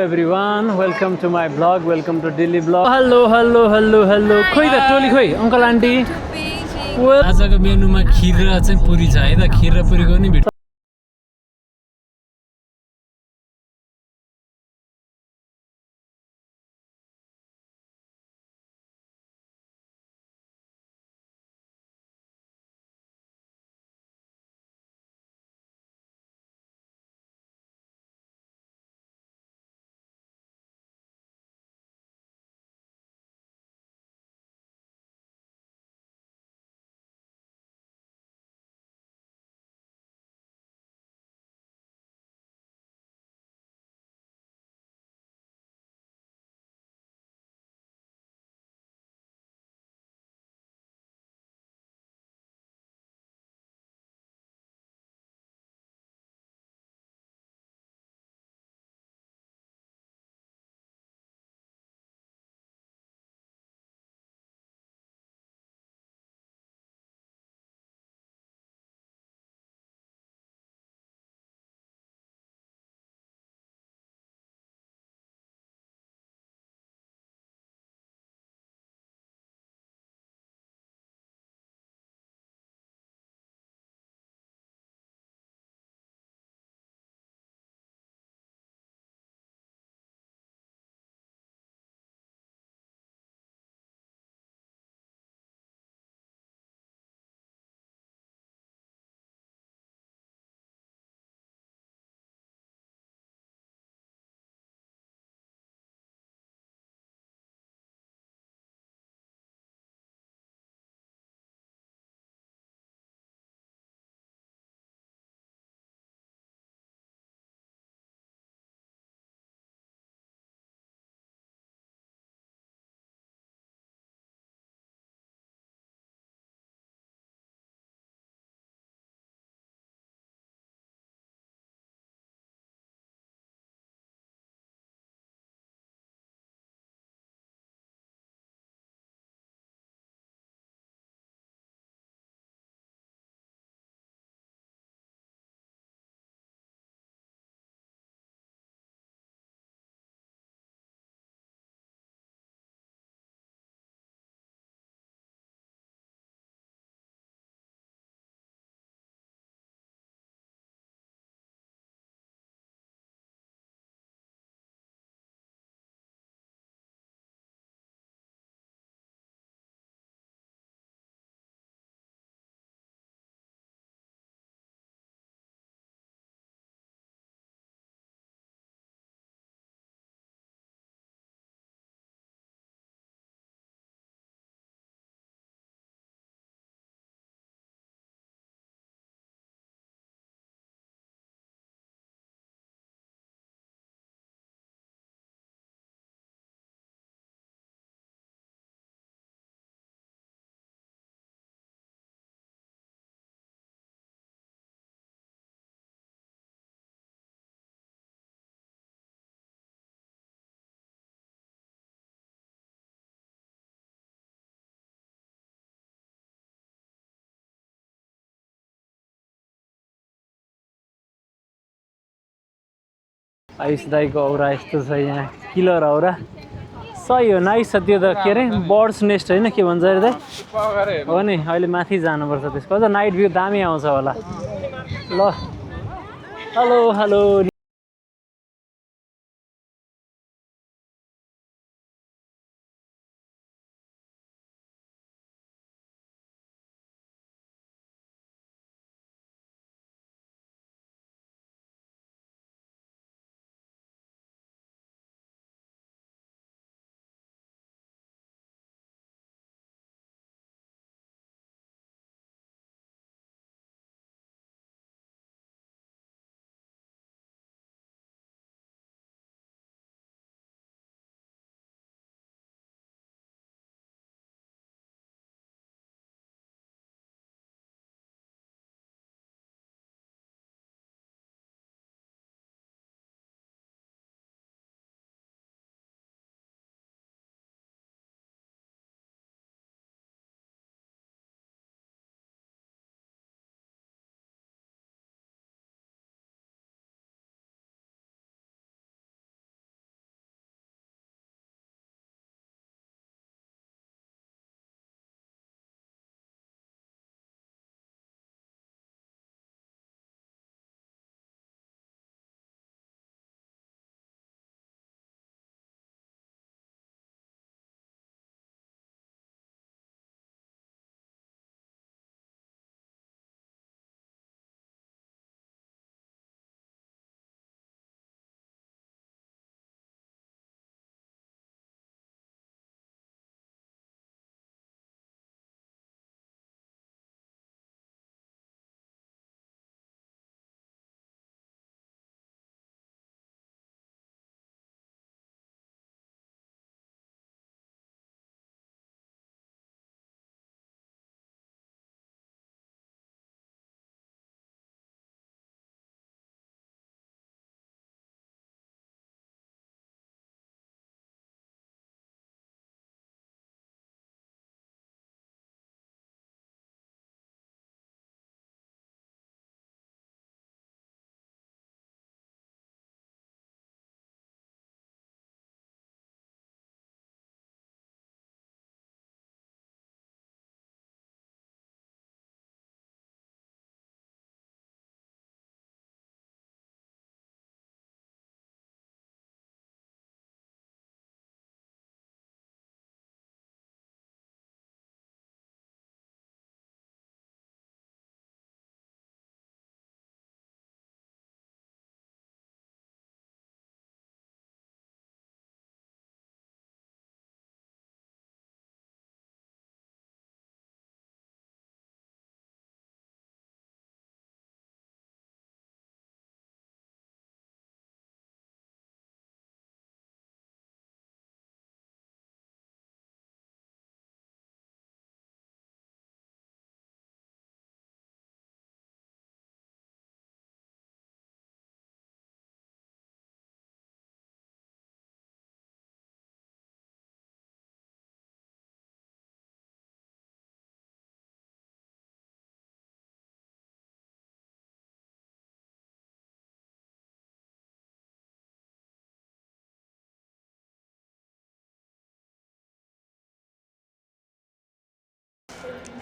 Everyone, welcome to my blog. Welcome to Daily Blog. Hello. खोइ त टोली खोइ uncle aunty. आजको मेनुमा खिर र चाहिँ पुरी छ है त. खिर र पुरीको नि भिडियो. आयुष दाईको औरा यस्तो छ यहाँ. किलर औरा. सही हो, नाइस छ त्यो त. के अरे बर्ड्स नेस्ट होइन, के भन्छ अरे दाइ? हो नि, अहिले माथि जानुपर्छ त्यसको. अझ नाइट भ्यू दामी आउँछ होला. ल, हेलो.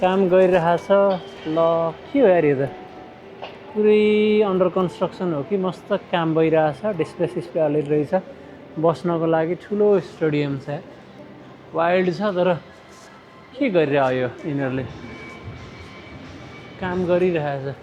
काम गरिरहेछ ल के हो यार यो त पुरै अन्डर कन्स्ट्रक्सन हो कि मस्त काम भइरहेछ डिस्प्ले सिस्प्ले अलरेडी रहेछ बस्नको लागि ठुलो स्टेडियम छ वाइल्ड छ तर के गरिरहेको यो यिनीहरूले काम गरिरहेछ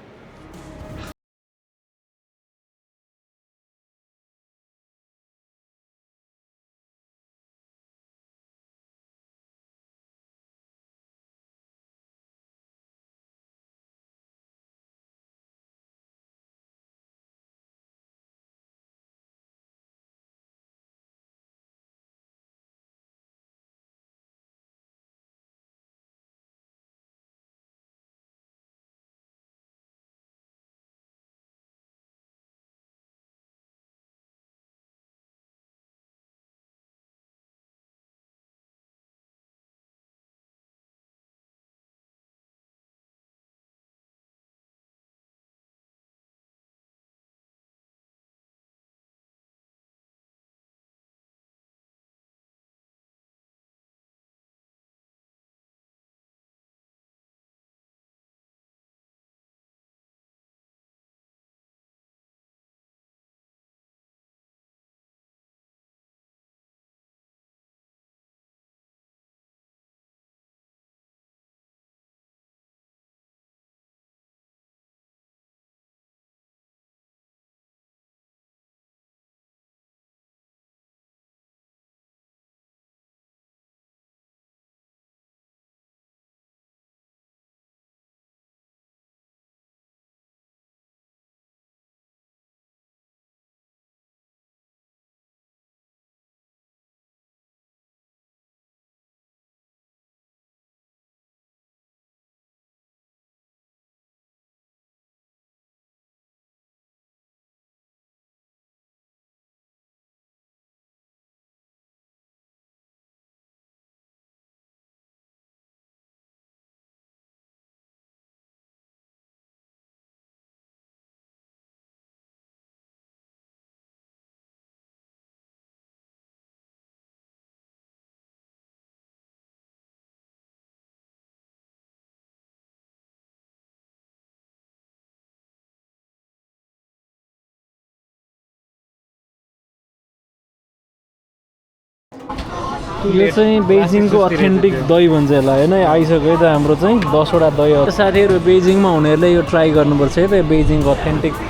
यो चाहिँ बेजिङको अथेन्टिक दही भन्छ यसलाई होइन आइसक्यो है त हाम्रो चाहिँ 10वटा दही हो साथीहरू बेजिङमा हुनेहरूले यो ट्राई गर्नुपर्छ है त बेजिङको अथेन्टिक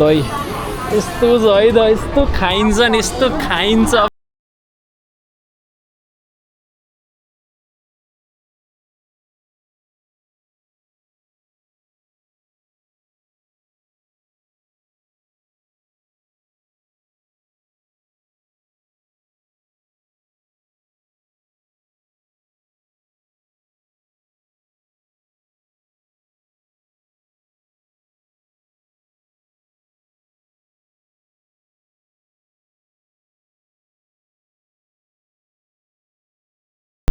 दही यस्तो छ है त यस्तो खाइन्छ नि यस्तो खाइन्छ